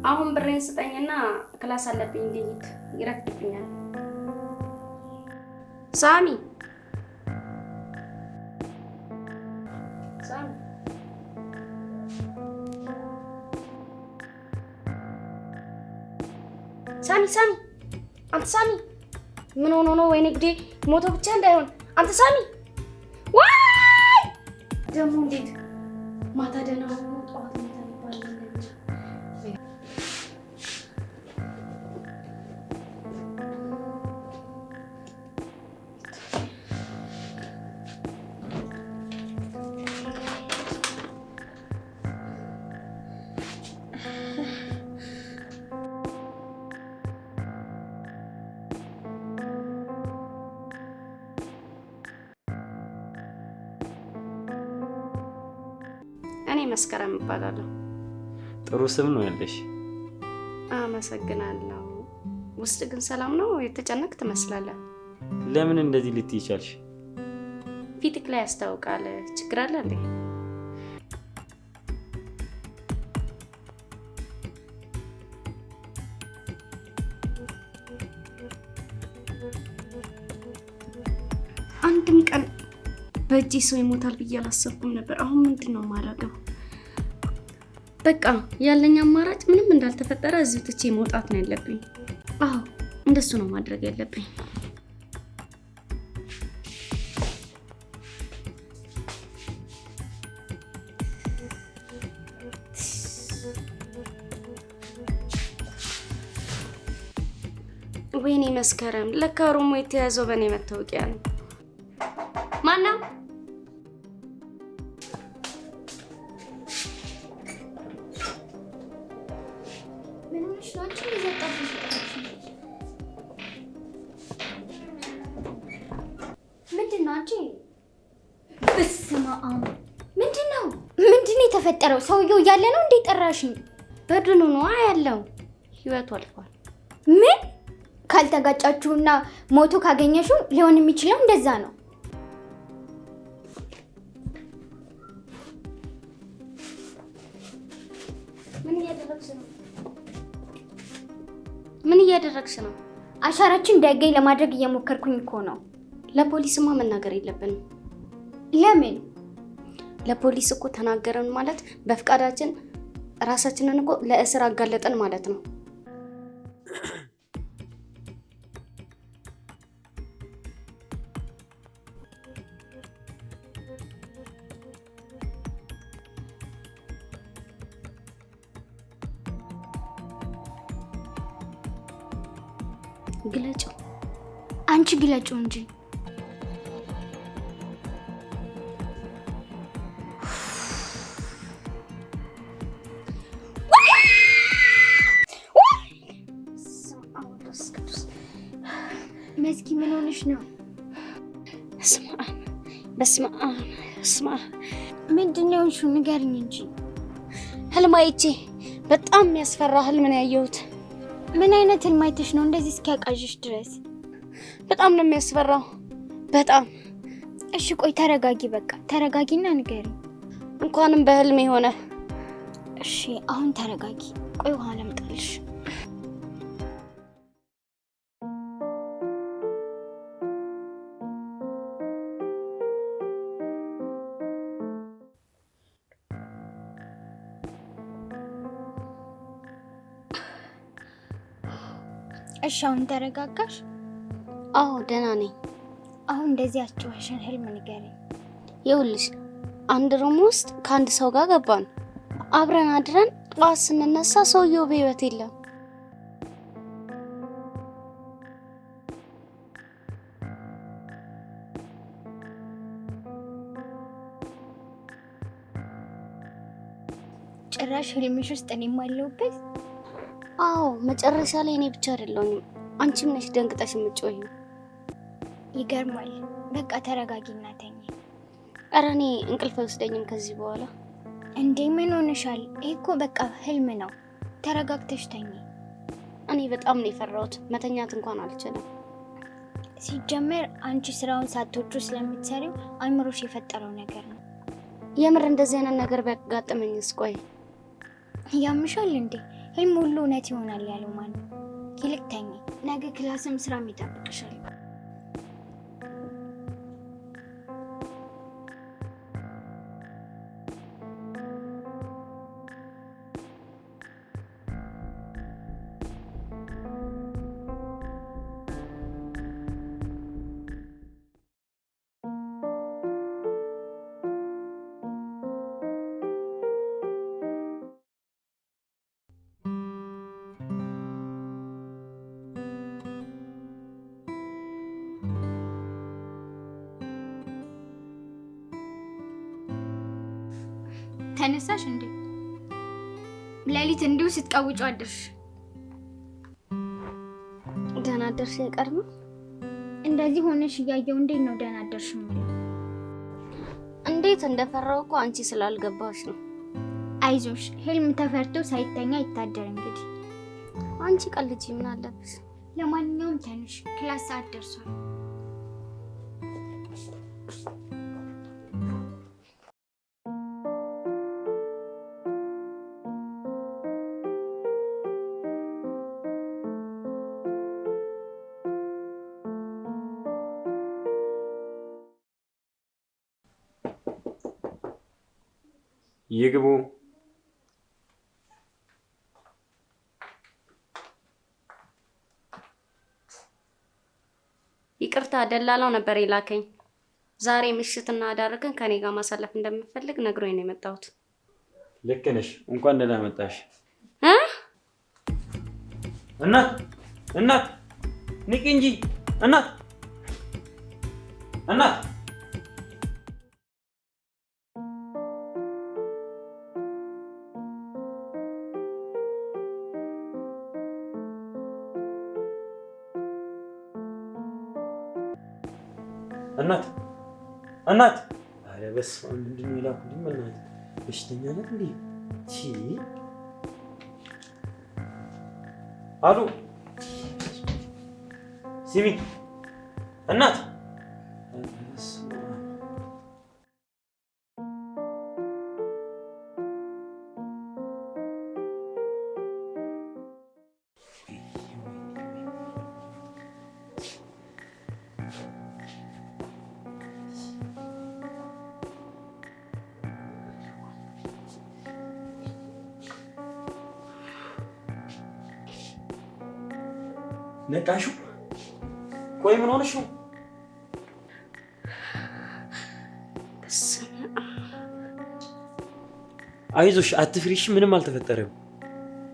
አሁን ብሬን ስጠኝና ክላስ አለብኝ ልሂድ ይረፍድብኛል። ሳሚ ሳሚ ሳሚ ሳሚ አንተ ሳሚ ምን ሆኖ ነው? ወይኔ ግዴ ሞቶ ብቻ እንዳይሆን አንተ ሳሚ ዋይ ደሞ እንዴት ማታ ደህና ሆኖ ጠዋት ተባለ እንጂ እኔ መስከረም እባላለሁ። ጥሩ ስም ነው ያለሽ። አመሰግናለሁ። ውስጥ ግን ሰላም ነው? የተጨነቅ ትመስላለህ። ለምን እንደዚህ ልትይ ቻልሽ? ፊትክ ላይ ያስታውቃል። ችግር አለ እንዴ? አንድም ቀን በእጄ ሰው ይሞታል ብዬ አላሰብኩም ነበር። አሁን ምንድነው የማደርገው? በቃ ያለኝ አማራጭ ምንም እንዳልተፈጠረ እዚህ ትቼ መውጣት ነው ያለብኝ። አዎ እንደሱ ነው ማድረግ ያለብኝ። ወይኔ መስከረም፣ ለካ ሩሙ የተያዘው በእኔ መታወቂያ ነው። ማነው? ምንድነው የተፈጠረው? ሰውየው እያለ ነው እንዴ ጠራሽኝ? በድኑ ነው ያለው። ህይወቱ አልፏል። ምን? ካልተጋጫችሁና ሞቶ ካገኘሽው ሊሆን የሚችለው እንደዛ ነው። ምን እያደረግሽ ነው? አሻራችን እንዳይገኝ ለማድረግ እየሞከርኩኝ እኮ ነው። ለፖሊስማ መናገር የለብንም። ለምን? ለፖሊስ እኮ ተናገረን ማለት በፍቃዳችን ራሳችንን እኮ ለእስር አጋለጠን ማለት ነው። ግለጪው። አንቺ ግለጪው እንጂ። መስኪ ምን ሆነሽ ነው? በስመ አብ። ምንድነው እሱ? ንገሪኝ እንጂ። ህልም አይቼ በጣም የሚያስፈራ ህልም ነው ያየሁት። ምን አይነት ህልም አይተሽ ነው እንደዚህ እስኪያቃዥሽ ድረስ? በጣም ነው የሚያስፈራው። በጣም። እሺ ቆይ ተረጋጊ። በቃ ተረጋጊና ንገሪኝ። እንኳንም በህልም የሆነ። እሺ አሁን ተረጋጊ። ቆይ ውሃ ላምጣልሽ። እሺ አሁን ተረጋጋሽ? አዎ ደህና ነኝ። አሁን እንደዚህ አስጨዋሽን ህልም ንገሪኝ። ይኸውልሽ አንድ ሩም ውስጥ ከአንድ ሰው ጋር ገባን። አብረን አድረን ጠዋት ስንነሳ ሰውየው በህይወት የለም። ጭራሽ ህልምሽ ውስጥ እኔም አለሁበት? አዎ መጨረሻ ላይ እኔ ብቻ አይደለሁም አንቺም ነሽ ደንግጠሽ የምትጮይው። ይገርማል። በቃ ተረጋጊና ተኝ። ኧረ እኔ እንቅልፍ አይወስደኝም ከዚህ በኋላ። እንዴ ምን ሆነሻል? ይሄ እኮ በቃ ህልም ነው። ተረጋግተሽ ተኝ። እኔ በጣም ነው የፈራሁት። መተኛት እንኳን አልችልም። ሲጀመር አንቺ ስራውን ሳትወጪ ስለምትሰሪው አእምሮሽ የፈጠረው ነገር ነው። የምር እንደዚህ አይነት ነገር ቢያጋጥመኝስ? ቆይ ያምሻል እንዴ? ህልም ሁሉ እውነት ይሆናል ያለው ማን ነው? ይልቅ ተኝ፣ ነገ ክላስም ስራም ይጠብቅሻል። ተነሳሽ እንዴ? ሌሊት እንዲሁ ስትቀውጪ አድርሽ። ደህና አደርሽ አይቀርም። እንደዚህ ሆነሽ እያየው እንዴት ነው ደህና አደርሽ ማለት? እንዴት እንደፈራው እኮ አንቺ ስላልገባሽ ነው። አይዞሽ፣ ህልም ተፈርቶ ሳይተኛ ይታደር። እንግዲህ አንቺ ቀልጂ፣ ምን አለብሽ? ለማንኛውም ተነሽ፣ ክላስ ሰዓት ደርሷል። ይግቡ። ይቅርታ ደላላው ነበር የላከኝ። ዛሬ ምሽትና አዳርገን ከኔ ጋር ማሳለፍ እንደምፈልግ ነግሮኝ ነው የመጣሁት። ልክ ነሽ። እንኳን ደህና መጣሽ። እናት ንቂ እንጂ እናት እናት አረ በስመ አብ ምንድን ነው የላኩልኝ? በእናትህ በሽተኛ ናት እንዴ? አሉ ሲሚ እናት ነቃሹ? ቆይ ምን ሆነሽ ነው? አይዞሽ አትፍሪሽ፣ ምንም አልተፈጠረም።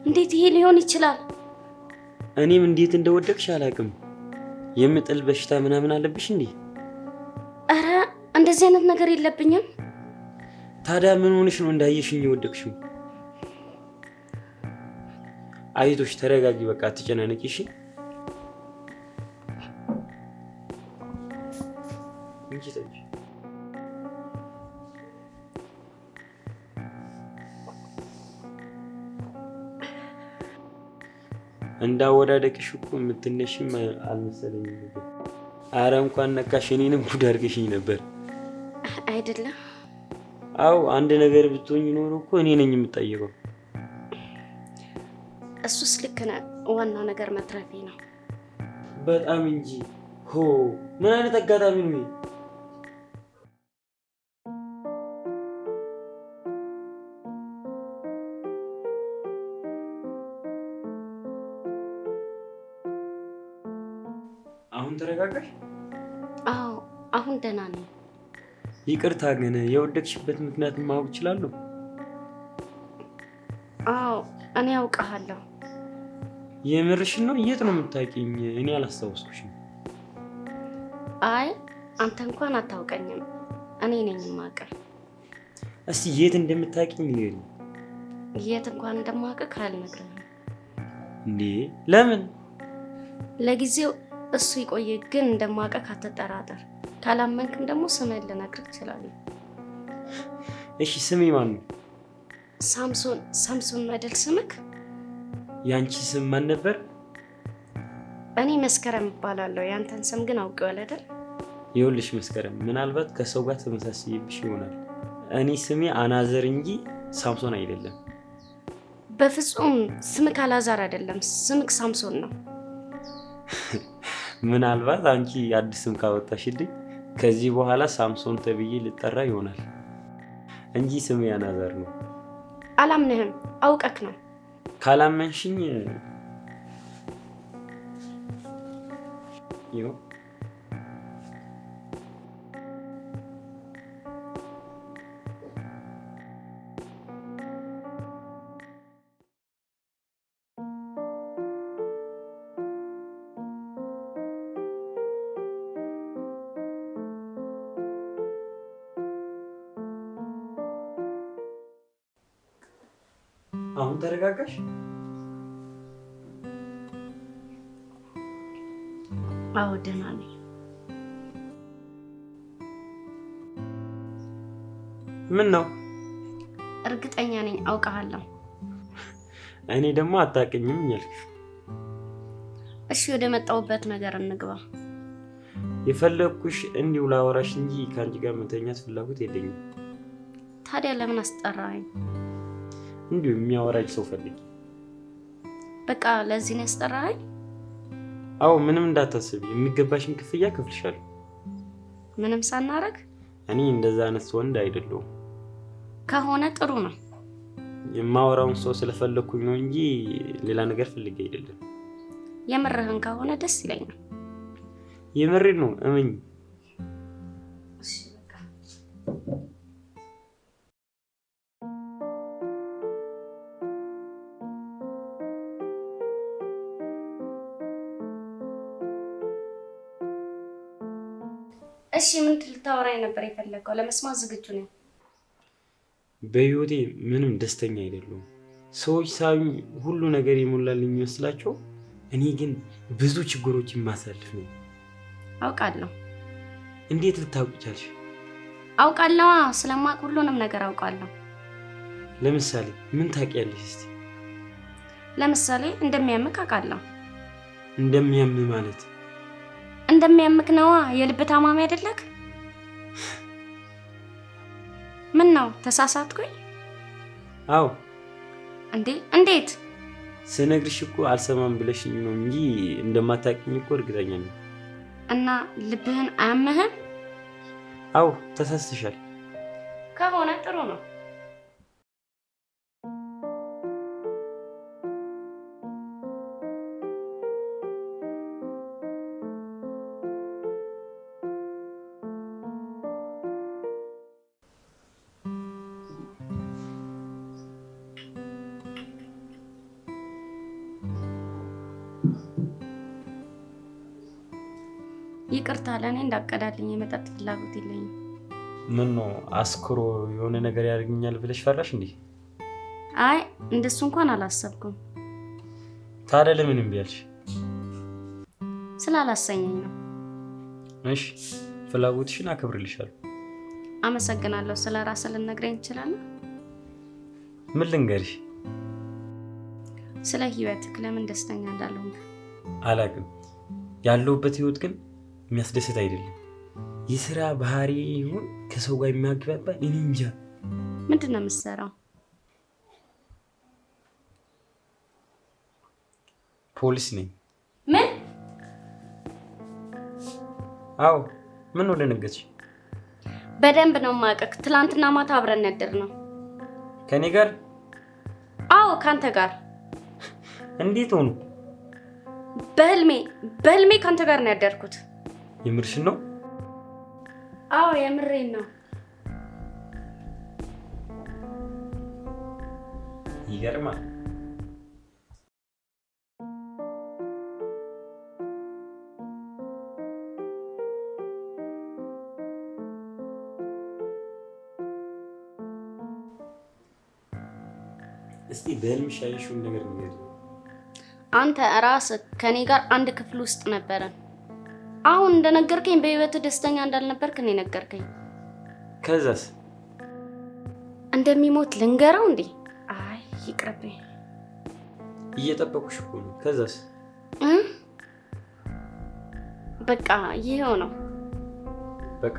እንዴት ይሄ ሊሆን ይችላል? እኔም እንዴት እንደወደቅሽ አላውቅም። የምጥል በሽታ ምናምን አለብሽ እንዴ? አረ እንደዚህ አይነት ነገር የለብኝም። ታዲያ ምን ሆነሽ ነው እንዳየሽኝ የወደቅሽው? አይዞሽ ተረጋጊ፣ በቃ አትጨናነቂ እሺ? እንዳወዳደቅሽ እኮ የምትነሽም አልመሰለኝም ነበር። አረ እንኳን ነቃሽ፣ እኔንም ጉድ አድርገሽኝ ነበር አይደለም? አዎ አንድ ነገር ብትሆኝ ኖሮ እኮ እኔ ነኝ የምጠየቀው። እሱስ ልክ ነህ። ዋናው ነገር መትረፌ ነው። በጣም እንጂ። ሆ ምን አይነት አጋጣሚ ነው? አሁን ተረጋጋሽ? አዎ አሁን ደህና ነኝ። ይቅርታ ግን የወደቅሽበት ምክንያት ማወቅ እችላለሁ? አዎ እኔ አውቃለሁ። የምርሽን ነው? የት ነው የምታውቂኝ? እኔ አላስታወስኩሽም። አይ አንተ እንኳን አታውቀኝም፣ እኔ ነኝ የማውቅህ። እስቲ የት እንደምታውቂኝ ንገሪኝ። የት እንኳን እንደማውቅህ አልነግርህም። እንዴ ለምን? ለጊዜው እሱ ይቆይ፣ ግን እንደማውቅህ አትጠራጠር። ካላመንክም ደግሞ ስምህን ልነግርህ እችላለሁ። እሺ ስሜ ማን ነው? ሳምሶን አይደል ስምክ? ያንቺ ስም ማን ነበር? እኔ መስከረም እባላለሁ። ያንተን ስም ግን አውቀዋለሁ አይደል? ይኸውልሽ መስከረም፣ ምናልባት ከሰው ጋር ተመሳሳይብሽ ይሆናል። እኔ ስሜ አናዘር እንጂ ሳምሶን አይደለም። በፍጹም ስምክ አላዛር አይደለም፣ ስምክ ሳምሶን ነው። ምናልባት አንቺ አዲስ ስም ካወጣሽልኝ ከዚህ በኋላ ሳምሶን ተብዬ ልጠራ ይሆናል እንጂ ስም ያናዛር ነው። አላምንህም፣ አውቀክ ነው። ካላመንሽኝ ይኸው አሁን ተረጋጋሽ? አዎ ደህና ነኝ። ምን ነው? እርግጠኛ ነኝ አውቃለሁ። እኔ ደግሞ አታውቅኝም ያልኩሽ። እሺ ወደ መጣሁበት ነገር እንግባ። የፈለኩሽ እንዲሁ ላወራሽ እንጂ ከአንቺ ጋር መተኛት ፍላጎት የለኝም። ታዲያ ለምን አስጠራኸኝ? እንዲሁ የሚያወራኝ ሰው ፈልጊ። በቃ ለዚህ ነው ያስጠራኸኝ? አዎ ምንም እንዳታስቢ፣ የሚገባሽን ክፍያ ከፍልሻለሁ። ምንም ሳናረግ? እኔ እንደዛ አይነት ወንድ አይደለሁም። ከሆነ ጥሩ ነው። የማወራውን ሰው ስለፈለኩኝ ነው እንጂ ሌላ ነገር ፈልጌ አይደለም። የምርህን ከሆነ ደስ ይለኛል። የምሬን ነው፣ እመኝ። እሺ በቃ እሺ ምን ልታወራኝ ነበር የፈለከው? ለመስማት ዝግጁ ነኝ። በህይወቴ ምንም ደስተኛ አይደለሁም። ሰዎች ሳዩኝ ሁሉ ነገር ይሞላልኝ ይመስላቸው፣ እኔ ግን ብዙ ችግሮችን ማሳልፍ ነው። አውቃለሁ። እንዴት ልታውቂ ቻልሽ? አውቃለሁ፣ ስለማቅ ሁሉንም ነገር አውቃለሁ። ለምሳሌ ምን ታውቂያለሽ እስቲ? ለምሳሌ እንደሚያምክ አውቃለሁ። እንደሚያም ማለት እንደሚያምክ ነዋ። የልብ ታማሚ አይደለክ? ምን ነው ተሳሳትኩኝ? አዎ። እንዴት? ስነግርሽ እኮ አልሰማም ብለሽኝ ነው እንጂ እንደማታውቂኝ እኮ እርግጠኛ ነኝ። እና ልብህን አያምህም? አዎ ተሳስተሻል። ከሆነ ጥሩ ነው። ይቅርታ ለኔ እንዳቀዳልኝ የመጠጥ ፍላጎት የለኝም። ምን ነው አስክሮ የሆነ ነገር ያደርግኛል ብለሽ ፈራሽ እንዴ? አይ እንደሱ እንኳን አላሰብኩም። ታዲያ ለምን እምቢ አልሽ? ስላላሰኘኝ ነው። እሺ ፍላጎትሽን አከብርልሻለሁ። አመሰግናለሁ። ስለራስህ ልነግረኝ ትችላለህ? ምን ልንገርሽ? ስለ ህይወትክ ለምን ደስተኛ እንዳልሆንክ አላውቅም። ያለሁበት ህይወት ግን የሚያስደስት አይደለም። የሥራ ባህሪ ይሁን ከሰው ጋር የሚያግባባ እኔ እንጃ። ምንድን ነው የምትሰራው? ፖሊስ ነኝ። ምን? አዎ። ምን ወደ ነገርሽ? በደንብ ነው የማውቅህ። ትላንትና ማታ አብረን ነበር ነው። ከኔ ጋር? አዎ ካንተ ጋር። እንዴት ሆኖ? በህልሜ ካንተ ጋር ነው ያደርኩት። የምርሽን ነው? አዎ የምሬን ነው። ይገርማል። እስቲ በህልምሽ ያየሽውን ነገር ንገሪኝ። አንተ ራስህ ከኔ ጋር አንድ ክፍል ውስጥ ነበረን። አሁን እንደነገርከኝ በህይወት ደስተኛ እንዳልነበርክ ነው የነገርከኝ። ከዛስ? እንደሚሞት ልንገረው እንዴ? አይ ይቅርብኝ። እየጠበቁሽ እኮ ነው። ከዛስ? በቃ ይሄው ነው። በቃ?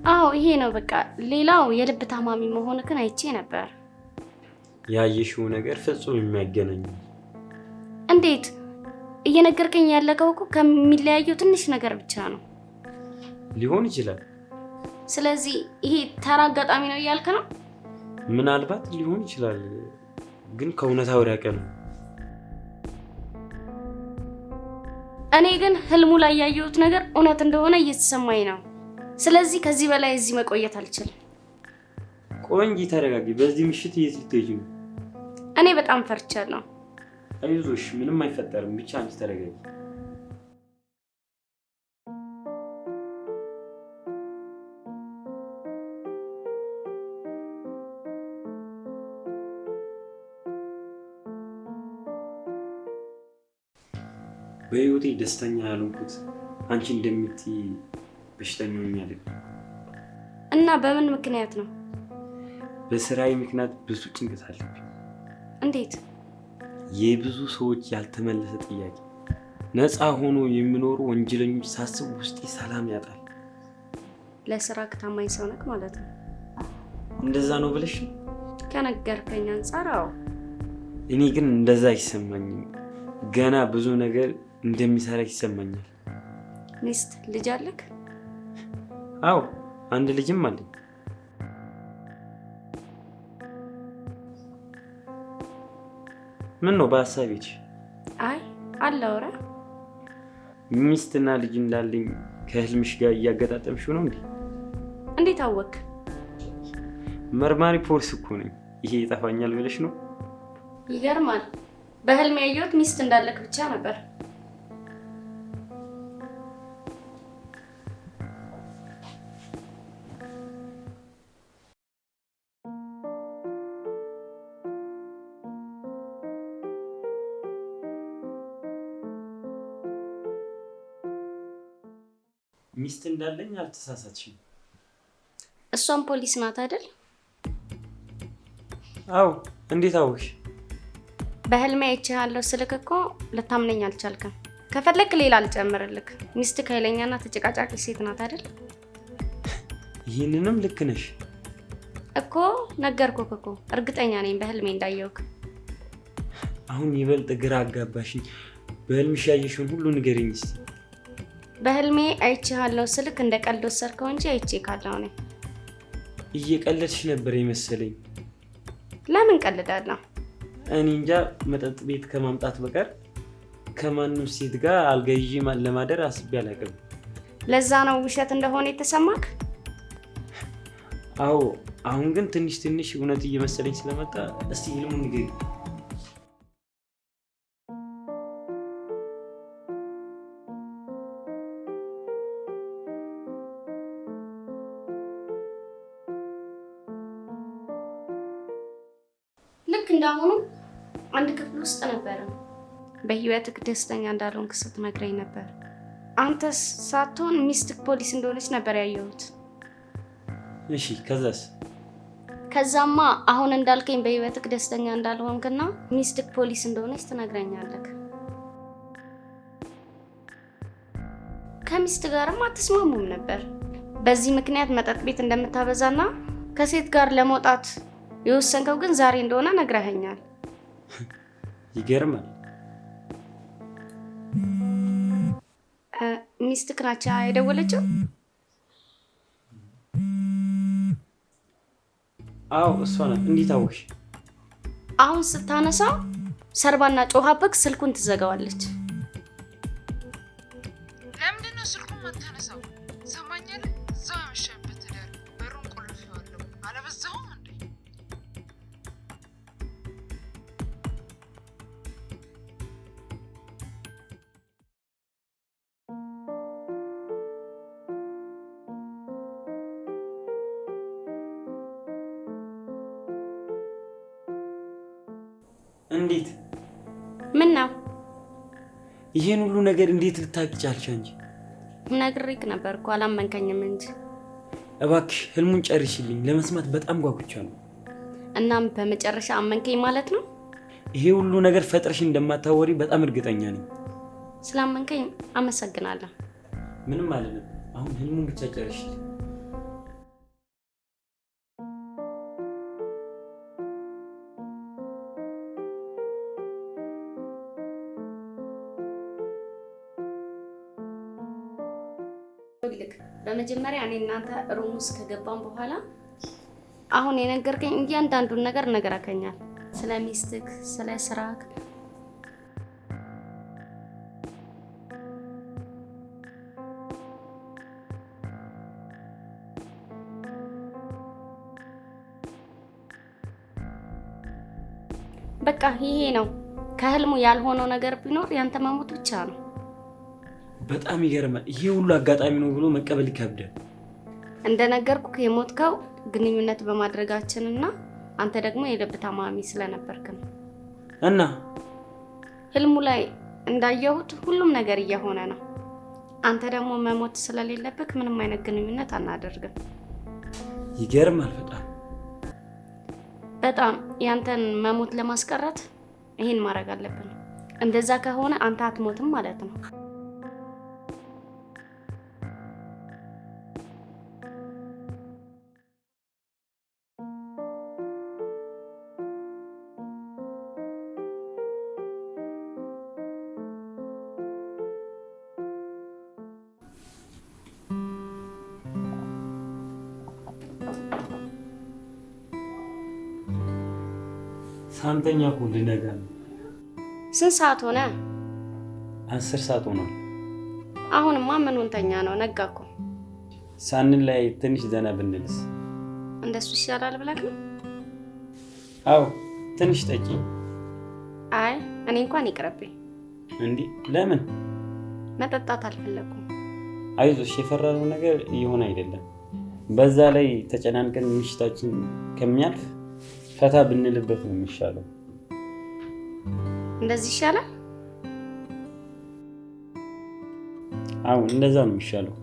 አዎ ይሄ ነው በቃ። ሌላው የልብ ታማሚ መሆንክን አይቼ ነበር። ያየሽው ነገር ፍጹም የሚያገናኝ እንዴት? እየነገርከኝ ያለከው እኮ ከሚለያየው ትንሽ ነገር ብቻ ነው ሊሆን ይችላል። ስለዚህ ይሄ ተራ አጋጣሚ ነው እያልክ ነው? ምናልባት ሊሆን ይችላል፣ ግን ከእውነታው የራቀ ነው። እኔ ግን ህልሙ ላይ ያየሁት ነገር እውነት እንደሆነ እየተሰማኝ ነው። ስለዚህ ከዚህ በላይ እዚህ መቆየት አልችልም። ቆይ እንጂ ተረጋጊ። በዚህ ምሽት የት ልትሄጂ ነው? እኔ በጣም ፈርቻለሁ። አይዞሽ፣ ምንም አይፈጠርም። ብቻ አንቺ ተረጋጊ። በህይወቴ ደስተኛ ያልሆንኩት አንቺ እንደምትይ በሽተኛ ሆኛለሁ። እና በምን ምክንያት ነው? በስራዬ ምክንያት ብዙ ጭንቀት አለብኝ። እንዴት? የብዙ ሰዎች ያልተመለሰ ጥያቄ፣ ነፃ ሆኖ የሚኖሩ ወንጀለኞች ሳስብ ውስጤ ሰላም ያጣል። ለስራ ታማኝ ሰው ነህ ማለት ነው? እንደዛ ነው ብለሽ ከነገርከኝ አንፃር አዎ። እኔ ግን እንደዛ አይሰማኝም። ገና ብዙ ነገር እንደሚሰራ ይሰማኛል። ሚስት ልጅ አለክ? አዎ፣ አንድ ልጅም አለኝ። ምን ነው በሀሳቤች? አይ አላወራ። ሚስትና ልጅ እንዳለኝ ከህልምሽ ጋር እያገጣጠምሽው ነው እንዴ? እንዴት አወክ? መርማሪ ፖሊስ እኮ ነኝ። ይሄ ይጠፋኛል ብለሽ ነው? ይገርማል። በህልም ያየሁት ሚስት እንዳለክ ብቻ ነበር። ሚስት እንዳለኝ አልተሳሳትሽም። እሷም ፖሊስ ናት አይደል? አዎ። እንዴት አወቅሽ? በህልሜ አይቼሃለሁ ስልክ እኮ ልታምነኝ አልቻልክም። ከፈለክ ሌላ አልጨምርልክ። ሚስት ኃይለኛና ተጨቃጫቂ ሴት ናት አይደል? ይህንንም ልክ ነሽ እኮ ነገርኩህ እኮ። እርግጠኛ ነኝ በህልሜ እንዳየውክ። አሁን ይበልጥ ግራ አጋባሽኝ። በህልምሽ ያየሽውን ሁሉ ንገሪኝ እስቲ። በህልሜ አይቼሃለሁ ስልክ እንደ ቀልድ ወሰድከው እንጂ አይቼ ካለው ነኝ። እየቀለድሽ ነበር የመሰለኝ። ለምን ቀልዳለሁ? እኔ እንጃ። መጠጥ ቤት ከማምጣት በቀር ከማንም ሴት ጋር አልጋ ይዤ ለማደር አስቤ አላውቅም። ለዛ ነው ውሸት እንደሆነ የተሰማክ? አዎ። አሁን ግን ትንሽ ትንሽ እውነት እየመሰለኝ ስለመጣ እስቲ ህልሙን ንገሪኝ። ልክ እንዳሁኑ አንድ ክፍል ውስጥ ነበር። በህይወትክ ደስተኛ እንዳልሆንክ ስትነግረኝ ነበር። አንተስ ሳትሆን ሚስትክ ፖሊስ እንደሆነች ነበር ያየሁት። እሺ፣ ከዛስ? ከዛማ አሁን እንዳልከኝ በህይወትክ ደስተኛ እንዳልሆንክና ሚስትክ ፖሊስ እንደሆነች ትነግረኛለህ። ከሚስት ጋርም አትስማሙም ነበር። በዚህ ምክንያት መጠጥ ቤት እንደምታበዛና ከሴት ጋር ለመውጣት የወሰንከው ግን ዛሬ እንደሆነ ነግረኸኛል። ይገርማል። ሚስትክ ናቻ የደወለችው? አዎ እሷ ናት። እንዴት አወቅሽ? አሁን ስታነሳው ሰርባና ጮሃብክ ስልኩን ትዘጋዋለች። ለምንድን ነው ስልኩን ማታነሳው? ሰማኛለህ? እዛው ያመሸበት ደር በሩን ቆልፌዋለሁ። አለበዛውም እንዴ? እንዴት? ምን ነው? ይሄን ሁሉ ነገር እንዴት ልታውቂ ቻልሽ አንቺ? ነግሬክ ነበር እኮ አላመንከኝም እንጂ። እባክሽ ህልሙን ጨርሽልኝ፣ ለመስማት በጣም ጓጉቻለሁ። እናም በመጨረሻ አመንከኝ ማለት ነው? ይሄ ሁሉ ነገር ፈጥረሽ እንደማታወሪ በጣም እርግጠኛ ነኝ። ስላመንከኝ አመሰግናለሁ። ምንም አይደለም። አሁን ህልሙን ብቻ ጨርሽልኝ። ልክ በመጀመሪያ እኔ እናንተ ሩም ውስጥ ከገባን በኋላ አሁን የነገርከኝ እያንዳንዱን ነገር ነገርከኛል። ስለ ሚስትክ፣ ስለ ስራክ በቃ ይሄ ነው። ከህልሙ ያልሆነው ነገር ቢኖር ያንተ መሞት ብቻ ነው። በጣም ይገርማል። ይሄ ሁሉ አጋጣሚ ነው ብሎ መቀበል ይከብዳል። እንደነገርኩህ የሞትከው ግንኙነት በማድረጋችንና አንተ ደግሞ የልብ ታማሚ ስለነበርክ ነው። እና ህልሙ ላይ እንዳየሁት ሁሉም ነገር እየሆነ ነው። አንተ ደግሞ መሞት ስለሌለብክ ምንም አይነት ግንኙነት አናደርግም። ይገርማል በጣም ያንተን መሞት ለማስቀረት ይሄን ማድረግ አለብን። እንደዛ ከሆነ አንተ አትሞትም ማለት ነው። ሳንተኛ እኮ ልነጋ ነው። ስንት ሰዓት ሆነ? 10 ሰዓት ሆኗል። አሁንማ ምን ወንተኛ ነው? ነጋ እኮ። ሳንን ላይ ትንሽ ዘና ብንልስ? እንደሱ ይሻላል ብለህ ነው? አዎ ትንሽ ጠጪ። አይ እኔ እንኳን ይቅርብኝ። እንዴ ለምን? መጠጣት አልፈለኩም። አይዞሽ፣ የፈራነው ነገር እየሆነ አይደለም። በዛ ላይ ተጨናንቀን ምሽታችን ከሚያልፍ ፈታ ብንልበት ነው የሚሻለው። እንደዚህ ይሻላል? አዎ እንደዛ ነው የሚሻለው።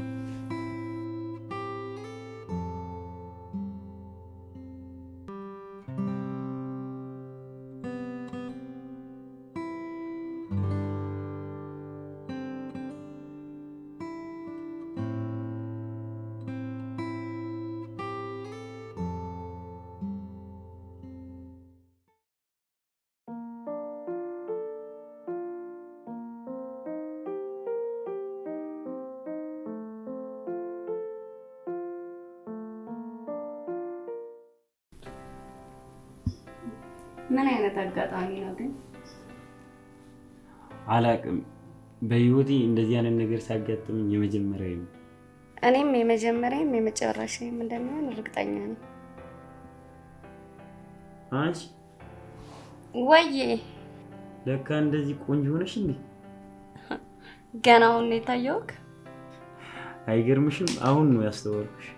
ምን አይነት አጋጣሚ ነው ግን? አላቅም። በህይወቴ እንደዚህ አይነት ነገር ሲያጋጥመኝ የመጀመሪያዬ ነው። እኔም የመጀመሪያዬም የመጨረሻዬም እንደሚሆን እርግጠኛ ነኝ። አንቺ ወይዬ ለካ እንደዚህ ቆንጆ ሆነሽ እንዴ? ገና አሁን ነው የታየውክ? አይገርምሽም? አሁን ነው ያስተዋልኩሽ።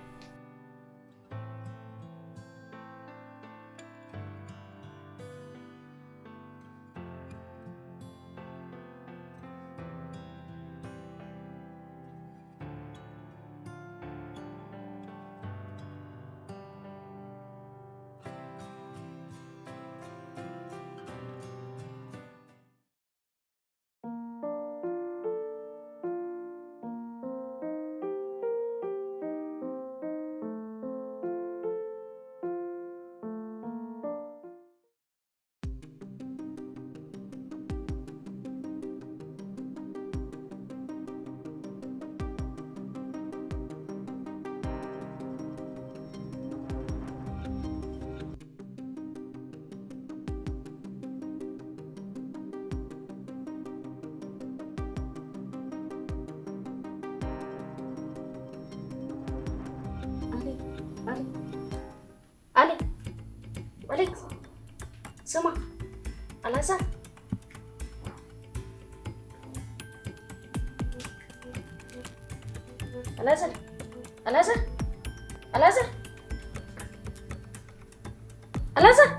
አሌክስ ስማ፣ አላዛር አላዛር አላዛር አላዛር አላዛር